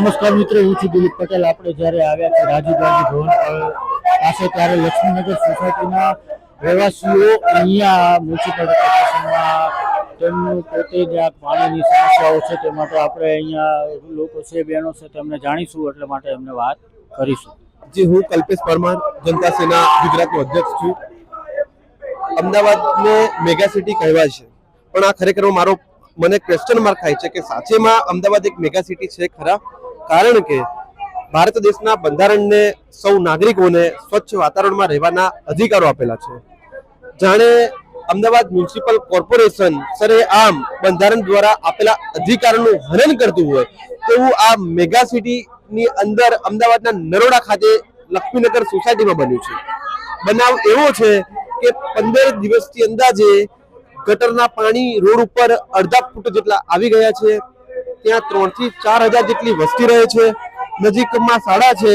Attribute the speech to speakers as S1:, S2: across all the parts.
S1: નમસ્કાર મિત્રો, હું છું દિલીપ પટેલ। આપણે જ્યારે આવ્યા છે રાજીવ ગાંધી ભવન પાસે, ત્યારે લક્ષ્મીનગર સોસાયટીના રહેવાસીઓ અહીંયા મ્યુનિસિપલ કોર્પોરેશનમાં તેમનું પોતે જ આ પાણીની સમસ્યાઓ છે તે માટે આપણે અહીંયા લોકો છે, બહેનો છે, તેમને જાણીશું, એટલે માટે એમને વાત કરીશું।
S2: જી, હું કલ્પેશ પરમાર, જનતા સેના ગુજરાતનો અધ્યક્ષ છું। અમદાવાદને મેગા સિટી કહેવાય છે, પણ આ ખરેખર મને ક્વેશ્ચન માર્ક થાય છે કે સાચેમાં અમદાવાદ એક મેગા સિટી છે ખરા? કારણ કે ભારત દેશના બંધારણને સૌ નાગરિકોને સ્વચ્છ વાતાવરણમાં રહેવાના અધિકારો આપેલા છે। જાણે અમદાવાદ મ્યુનિસિપલ કોર્પોરેશન સરેઆમ બંધારણ દ્વારા આપેલા અધિકારોનું હનન કરતું હોય તેવું આ મેગા સિટીની અંદર અમદાવાદના નરોડા ખાતે લક્ષ્મીનગર સોસાયટીમાં બન્યું છે। બનાવ એવો છે કે 15 દિવસથી અંદાજે ગટરના પાણી રોડ ઉપર અડધા ફૂટ જેટલા આવી ગયા છે। ત્યાં 3 થી 4 હજાર જેટલી વસ્તી રહે છે। નજીકમાં શાળા છે।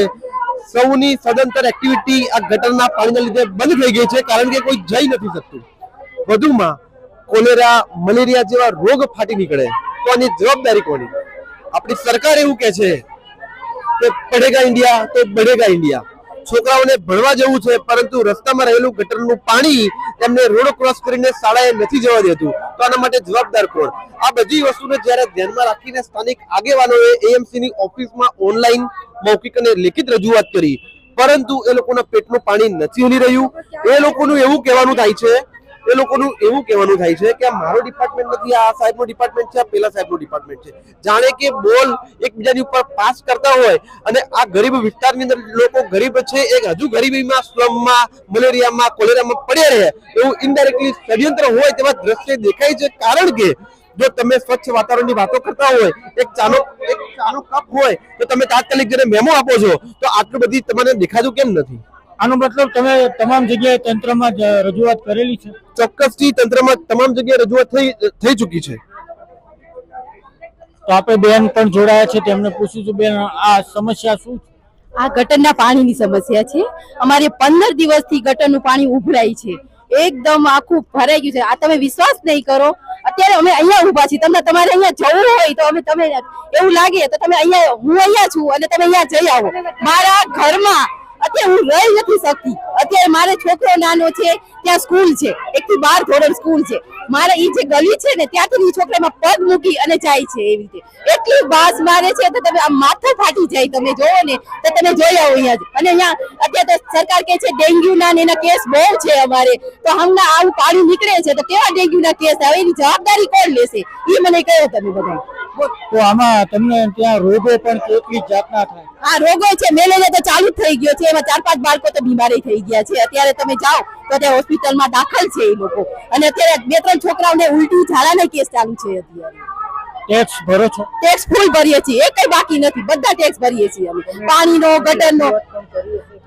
S2: સૌની સદંતર એક્ટિવિટી આ ગટરના પાણીના લીધે બંધ થઈ ગઈ છે, કારણ કે કોઈ જઈ નથી શકતું। વધુમાં કોલેરા, મલેરિયા જેવા રોગ ફાટી નીકળે તો આની જવાબદારી કોની? આપણી સરકાર એવું કહે છે કે પડેગા ઇન્ડિયા તો બઢેગા ઇન્ડિયા। છોકરાઓને ભણવા જવું છે, પરંતુ રસ્તામાં રહેલું ગટરનું પાણી તેમને રોડ ક્રોસ કરીને શાળાએ નથી જવા દેતું, તો આના માટે જવાબદાર કોણ? આ બધી વસ્તુને જ્યારે ધ્યાનમાં રાખીને સ્થાનિક આગેવાનોએ એએમસી ની ઓફિસમાં ઓનલાઈન, મૌખિક અને લેખિત રજૂઆત કરી, પરંતુ એ લોકોના પેટનું પાણી નથી હલી રહ્યું। એ લોકોનું એવું કહેવાનું થાય છે કે આ મારો ડિપાર્ટમેન્ટ નથી, આ સાહેબનો ડિપાર્ટમેન્ટ છે, આ પેલા સાહેબનો ડિપાર્ટમેન્ટ છે। જાણે કે બોલ એકબીજાની ઉપર પાસ કરતા હોય અને આ ગરીબ વિસ્તારની અંદર લોકો ગરીબ છે, એક હજુ ગરીબીમાં, સ્લમમાં, મલેરિયામાં, કોલેરામાં પડ્યા રહે એવું ઇનડાયરેક્ટલી ષડયંત્ર હોય તેવા દ્રશ્ય દેખાય છે। કારણ કે જો તમે સ્વચ્છ વાતાવરણની વાતો કરતા હોય, એક ચાનો કપ હોય તો તમે તાત્કાલિક જ્યારે મેમો આપો છો, તો આટલું બધી તમને દેખાતું કેમ નથી?
S1: આનો મતલબ તમે તમામ જગ્યાએ તંત્રમાં રજૂઆત કરેલી છે?
S2: ચોક્કસથી તંત્રમાં તમામ જગ્યાએ રજૂઆત થઈ ચૂકી છે।
S1: તો આપણે બેન પણ જોડાયા છે, તેમને પૂછીશું, બેન આ સમસ્યા શું છે?
S3: આ ગટરના પાણીની સમસ્યા છે। અમારે 15 દિવસથી ગટરનું પાણી ઉભરાય છે, એકદમ આખું ભરાઈ ગયું છે। આ તમે વિશ્વાસ નહીં કરો, અત્યારે અમે અહીંયા ઊભા છીએ, તમારે અહીંયા જવું હોય તો તમે એવું લાગે તો તમે અહીંયા, હું અહીંયા છું અને તમે અહીંયા જઈ આવો। મારા ઘરમાં અત્યારે હું રહી નથી શકતી। અત્યારે મારે છોકરો નાનો છે, ત્યાં સ્કૂલ છે, 1 થી 12 ધોરણ સ્કૂલ છે। મારે ઈ જે ગલી છે ને ત્યાંથી છોકરામાં પગ મૂકી અને જાય છે, એવી રીતે એટલી બાસ મારે છે તો તમે આ માથું ફાટી જાય, તમે જોવો ને તો તમે જોઈ આવો અહીંયા। અને અહીંયા અત્યારે તો સરકાર કહે છે ડેન્ગ્યુના ને એના કેસ બહુ છે અમારે, તો હમણાં આવું પાણી નીકળે છે તો કેવા ડેન્ગ્યુના કેસ આવે, એની જવાબદારી કોણ લેશે? એ મને કહો તમે બધા।
S1: તો આમાં તમને ત્યાં રોગો પણ કેટલી જાતના થાય?
S3: આ રોગો છે, મેલેરિયા તો ચાલુ થઈ ગયો છે, એમાં 4-5 બાળકો તો બીમાર થઈ ગયા છે। અત્યારે તમે જાઓ તો ત્યાં હોસ્પિટલમાં દાખલ છે એ લોકો, અને અત્યારે 2-3 છોકરાઓને ઉલટી ઝાડાના કેસ ચાલુ છે। અત્યારે
S1: ટેક્સ ભરો છો?
S3: ટેક્સ ફૂલ ભરીએ છીએ, એકઈ બાકી નથી, બધા ટેક્સ ભરીએ છીએ અમે। પાણીનો, ગટરનો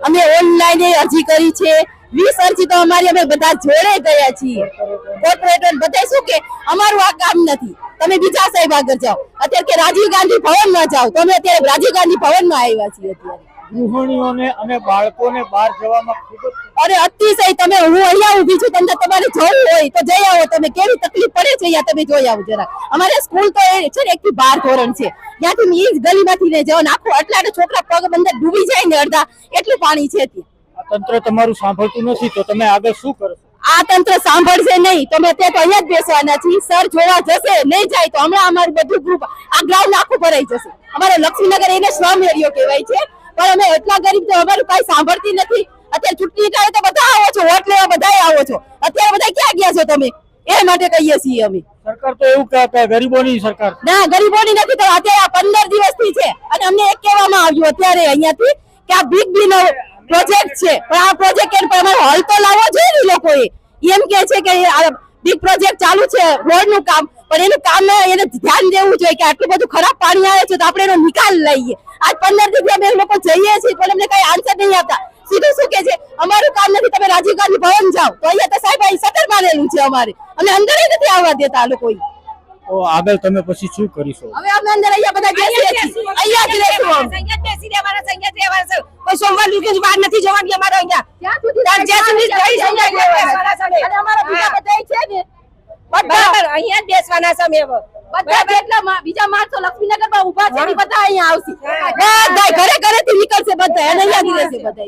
S3: અમે ઓનલાઈન અરજી કરી છે, 20 અરજી તો અમારી અમે બધા જોડે ગયા છીએ। કોર્પોરેટર બધા શું કે અમારું આ કામ નથી, તમે બીજા સાહેબ આગળ જાઓ। અત્યારે કે રાજીવ ગાંધી ભવનમાં જાઓ, તો અમે અત્યારે રાજીવ ગાંધી ભવનમાં આવ્યા છીએ। અત્યારે
S1: ગૃહિણીઓને અને બાળકોને બહાર જવામાં ખૂબ જ
S3: અતિશય, તમે હું અહીંયા ઊભી છું, તમારે જવું હોય તો જઈ આવો, તમે કેવી તકલીફ પડે છે અહીંયા તમે જોઈ આવો જરા। અમારે સ્કૂલ તો એ છે ને 1 થી 12 ધોરણ છે, ત્યાંથી ઈ જ ગલીમાંથી ને જવાનું, આખું આટલા છોકરા પગ અંદર ડૂબી જાય ને અડધા, એટલું પાણી છે ત્યાં।
S1: આ તંત્ર તમારું સાંભળતું નથી, તો તમે આગળ શું કરશો?
S3: આ તંત્ર સાંભળશે નહીં તો અમે અત્યારે તો અહીંયા જ બેસવાના છીએ। સર જોવા જશે, નહીં જાય તો હમણાં અમારું બધું ગ્રુપ આ ગ્રાઉન્ડ આખું ભરાઈ જશે। અમારે લક્ષ્મીનગર એને સ્લમ એરિયો કહેવાય છે, પણ અમે એટલા ગરીબ તો અમારું કઈ સાંભળતી નથી। અત્યારે ચૂંટણી ટાઈમે તો બધા આવો છો, વોટ લેવા બધા આવો છો, અત્યારે બધા ક્યાં ગયા છો તમે? એ માટે કહીએ છીએ અમે।
S1: સરકાર તો એવું કહે કે ગરીબોની સરકાર,
S3: ના ગરીબોની નથી, તો અત્યારે 15 દિવસથી છે, અને અમને એક કહેવામાં આવ્યું અત્યારે અહીંયાથી કે આ બિગ બી નો પ્રોજેક્ટ છે, પણ આ પ્રોજેક્ટ કે અમારે હલ તો લાવવો જોઈએ ને લોકોએ। એમ કે છે કે આ બિગ પ્રોજેક્ટ ચાલુ છે રોડનું કામ, પણ એનું કામ એને ધ્યાન દેવું જોઈએ કે આટલું બધું ખરાબ પાણી આવે છે તો આપણે એનો નિકાલ લઈએ। આજ 15 દિવસ અમે લોકો જઈએ છીએ પણ અમને કઈ આન્સર નહીં આપતા। સીધું શું કે છે અમારું કામ નથી, તમે રાજીવ ગાંધી ભવન જાઓ, તો અહીંયા તો સાહેબ અહીં શટર મારેલું છે અમારે, અમે અંદર નથી આવવા દેતા આ લોકો।
S1: તો આગળ તમે પછી શું કરીશો?
S3: હવે અમે અંદર અહીંયા બધા બેસીએ છીએ, અહીંયા જ રહેશું, અહીંયા જ બેસી રહેવાના છે, અહીંયા જ રહેવાના છે। કોઈ સોમવાર દિવસ બહાર નથી જવાનું અમારે અહીંયા, જ્યાં સુધી અને અમારા બીજા બધા છે ને બરાબર અહીંયા જ બેસવાના છે। અમે બધા જેટલા બીજા માણસો લક્ષ્મીનગરમાં ઊભા છે એ બધા અહીંયા આવશે, બધા ઘરે ઘરેથી નીકળશે, બધા અને અહીંયા રહેશે બધા.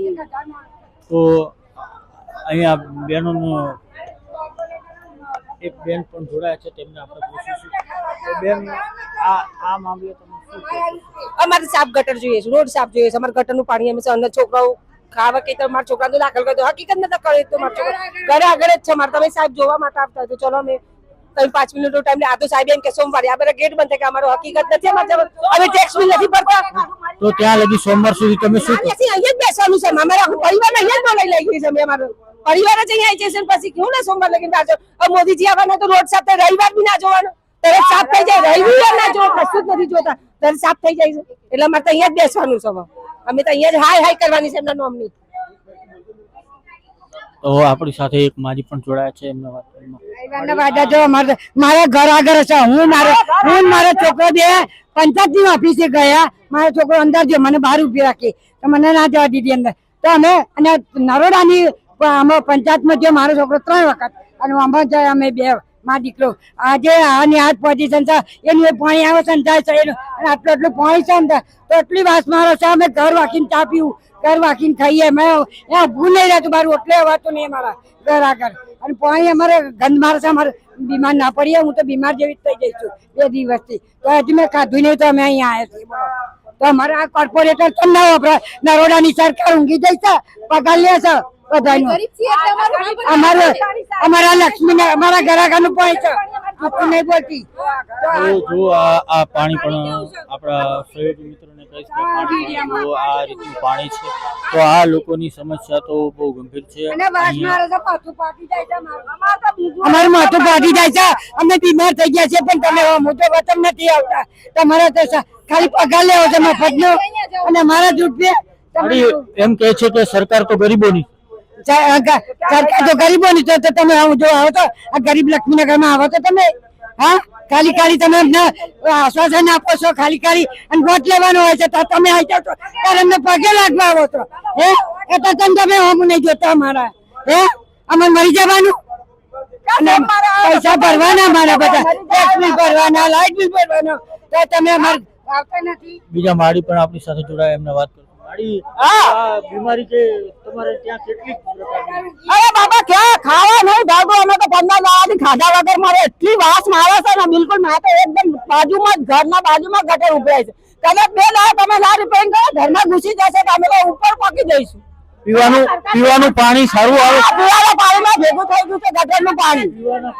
S1: તો અહીંયા બહેનોનો એક બેન પણ જોડાયા છે, તેમને આપણે પૂછીશું. તો બેન, આ મામલે તમે શું કહેશો?
S4: અમારે સાફ ગટર જોઈએ છે, રોડ સાફ જોઈએ છે. અમારે ગટરનું પાણી અમે અંદર છોકરાઓ ખાવા કે તો મારા છોકરાને દાખલ કરી દો. હકીકત નથી કરે તો મારા છોકરા ઘરે આગળ જ છે મારે. તમે સાહેબ જોવા માટે આવતા હોય તો ચલો અમે કઈ 5 મિનિટનો ટાઈમ લે. આ તો સાહેબ એમ કે સોમવારે આ બધા ગેટ બંધ થાય કે અમારો હકીકત નથી. અમે ટેક્સ બી નથી ભરતા.
S1: તો ત્યાં લગી સોમવાર સુધી તમે શું કરશો?
S4: અહીંયા જ બેસવાનું છે. અમારે આખું પરિવારને અહીંયા જ બોલાવી લઈ ગઈ છે. અમે અમારો પરિવાર જ અહીંયા આવી જશે. પછી કેવું ને સોમવાર લગીને પાછો મોદીજી આવવાના તો રોડ સાફ થાય. રવિવાર બી ના જોવાનો, તરત સાફ થઈ જાય. રવિવાર ના જોવો, કશું જ નથી જોતા, તરત સાફ થઈ જાય છે. એટલે અમારે તો અહીંયા જ બેસવાનું છે. અમે તો અહીંયા જ હાય હાય કરવાની છે એમના નોમની.
S1: તો આપણી સાથે એક માજી પણ જોડાયા છે, એમને વાત
S5: મારા ઘર આગળ છે. હું મારો છોકરો બે પંચાયતની ઓફિસે ગયા. મારો છોકરો અંદર જો મને બહાર ઉભી રાખી તો મને ના જવા દીધી અંદર. તો અમે અને નરોડાની પંચાયતમાં જો મારો છોકરો 3 વખત અને આમાં જાય અમે 2 માં દીકરો. આજે આની આ પોઝિશન છે એનું પાણી આવે છે જાય છે એનું, અને આટલું પાણી છે ને તો એટલી વાસ મારો છે. અમે ઘર વાંકીને ચા પીવું, ઘર વાંકીને ખાઈએ. મેં ત્યાં ભૂલ નહીં રહેતું મારું, એટલે વાતું નહીં અમારા ઘર આગળ. અને પાણી અમારે ગંધ મારે છે. અમારે બીમાર ના પડીએ. હું તો બીમાર જેવી થઈ જઈશું 2 દિવસથી. તો હજી મેં ખાધું નહીં તો અમે અહીંયા આવ્યા છીએ. તો અમારે આ કોર્પોરેટર તો ના વપરાય. નરોડાની સરકાર ઊંઘી જાય છે, પગાર લે છે બધાનું. અમારા લક્ષ્મી અમારા ઘર આગળનું પાણી છે, આપણે નહીં બોલતી.
S1: જો આ પાણી પણ આપણા સહયોગી મિત્રોને કહીશ કે પાણી જો આ રીતનું પાણી છે તો આ લોકોની સમસ્યા તો બહુ ગંભીર છે.
S5: અમારું માથું ફાટી જાય છે. અમે બીમાર થઈ ગયા છે, પણ તમે મોટો વતન નથી આવતા. તમારે તો ખાલી પગાર લેવો છે મફતનો, અને અમારા રૂપિયા
S1: એમ કહે છે કે સરકાર તો ગરીબોની
S5: સરકાર તો ગરીબોની છે. તો તમે જો આવો તો આ ગરીબ લક્ષ્મીનગરમાં આવો તો તમે ખાલી તમે આશ્વાસન આપો છો ખાલી અને વોટ લેવાનો હોય છે તો તમે આવી જાવ છો ત્યારે અમને પગે લાગવા આવો છો. એ તો તમે હમ નહીં જોતા અમારા. અમે મરી જવાનું, પૈસા ભરવાના અમારા, બધા ટેક્સ બિલ ભરવાના, લાઇટ બિલ ભરવાના, તો તમે અમારે આવતા નથી.
S1: બીજા માળી પણ આપણી સાથે જોડાયા, એમને વાત કરશું. માળી, આ બીમારી છે તમારે ત્યાં કેટલી પ્રકારની?
S4: અરે બાબા ક્યાં ખાવા નહીં ભાગો. અમે તો 15 દાડાથી ખાધા વગર મારે એટલી વાસ મારે છે ને બિલકુલ. મારે તો એકદમ બાજુમાં જ ઘરના બાજુમાં ગટર ઉભરાય છે. કદાચ 2 દાડા તમે ના રિપેરિંગ કરો ઘરમાં ઘૂસી જશે તો અમે તો ઉપર પકી જઈશું.
S1: પીવાનું પાણી સારું આવે?
S4: પીવાના પાણીમાં ભેગું થઈ ગયું છે ગટરનું પાણી.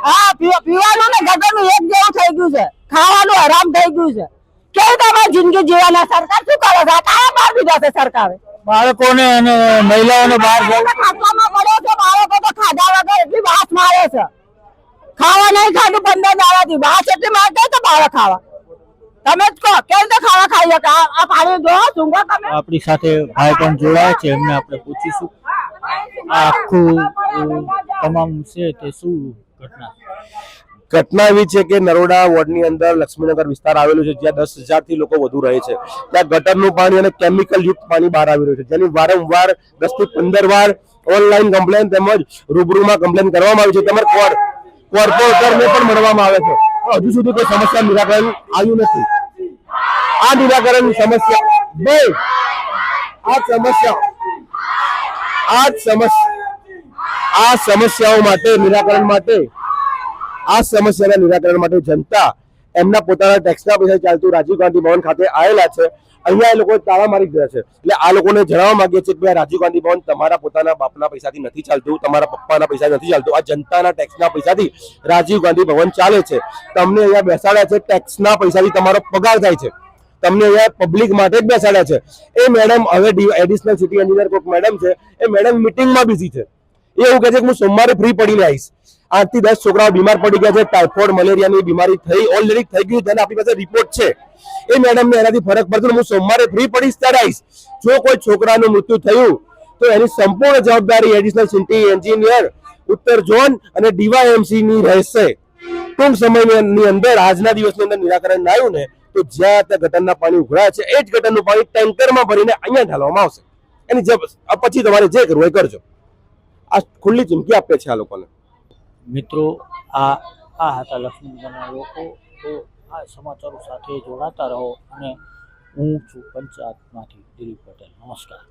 S4: હા, પીવાનું ને ગટરનું એક જેવું થઈ ગયું છે. ખાવાનું આરામ થઈ ગયું છે. કેવી તમારી જિંદગી જીવવાના? સરકાર શું કરે છે? કયા બહાર દીધા છે સરકારે?
S1: બાળકોને અને મહિલાઓને બહાર
S4: ખાટલામાં પડ્યો છે. બાળકો તો ખાધા વગર એટલી વાસ મારે છે. ખાવા નહીં ખાધું 15 દાડાથી. વાસ એટલી મારते તો બાળક ખાવા. તમે જ કહો કેવી રીતે ખાવા ખાઈ શકે? આ પાણી જો સુંગો તમે.
S1: આપણી સાથે ભાઈ પણ જોડાયા છે, એમને આપણે પૂછીશું આ આખું તમામ છે તે શું ઘટના?
S2: ઘટના એવી છે કે નરોડા વોર્ડની અંદર લક્ષ્મીનગર વિસ્તાર આવેલું છે, જ્યાં 10,000 થી લોકો વધુ રહે છે. ત્યાં ગટરનું પાણી અને કેમિકલ યુક્ત પાણી બહાર આવી રહ્યું છે, જેની વારંવાર 10 થી 15 વાર ઓનલાઈન કમ્પ્લેન તેમજ રૂબરૂમાં કમ્પ્લેન કરવામાં આવી છે. તેમજ કોર્પોરેટરને પણ મળવામાં આવે છે, પણ હજુ સુધી કોઈ સમસ્યા નિરાકરણ આવ્યું નથી. આ નિરાકરણ સમસ્યાઓ માટે નિરાકરણ માટે આ સમસ્યાના નિરાકરણ માટે જનતા એમના પોતાના ટેક્સના પૈસા ચાલતું રાજીવ ગાંધી ભવન ખાતે આવેલા છે. અહીંયા એ લોકો તાળા મારી ગયા છે. એટલે આ લોકોને જણાવવા માંગીએ છીએ કે રાજીવ ગાંધી ભવન તમારા પોતાના બાપના પૈસાથી નથી ચાલતું, તમારા પપ્પાના પૈસાથી નથી ચાલતું. આ જનતાના ટેક્સના પૈસાથી રાજીવ ગાંધી ભવન ચાલે છે. તમને અહીંયા બેસાડ્યા છે, ટેક્સના પૈસાથી તમારો પગાર થાય છે. તમને અહીંયા પબ્લિક માટે જ બેસાડ્યા છે. એ મેડમ હવે એડિશનલ સિટી એન્જિનિયર કોઈક મેડમ છે, એ મેડમ મિટિંગમાં બિઝી છે. એ એવું કહે છે કે હું સોમવારે ફ્રી પડીને આવીશ. 8 થી 10 છોકરાઓ બીમાર પડી ગયા છે. ટાઇફોઇડ મલેરિયાની બીમારી ઓલરેડી થઈ ગઈ, જેને આપણી પાસે રિપોર્ટ છે. એ મેડમને એનાથી ફરક પડતો, હું સોમવારે ફ્રી પડીશ ત્યારે આવીશ. જો કોઈ છોકરાનું મૃત્યુ થયું તો એની સંપૂર્ણ જવાબદારી એડિશનલ સિટી એન્જિનિયર ઉત્તર ઝોન અને ડીવાયએમસી ની રહેશે. ટૂંક સમયની અંદર આજના દિવસની અંદર નિરાકરણ ના આવ્યું ને તો જ્યાં ત્યાં ગટરના પાણી ઉઘરાય છે, એ જ ગટરનું પાણી ટેન્કરમાં ભરીને અહીંયા ઢાલવામાં આવશે. એની પછી તમારે જે કરવું એ કરજો. આ ખુલ્લી ચીમકી આપે છે આ લોકોને.
S1: મિત્રો, આ હતા લક્ષ્મીનગરના લોકો. તો આ સમાચારો સાથે જોડાતા રહો અને હું છું પંચાયતમાંથી દિલીપ પટેલ. નમસ્કાર.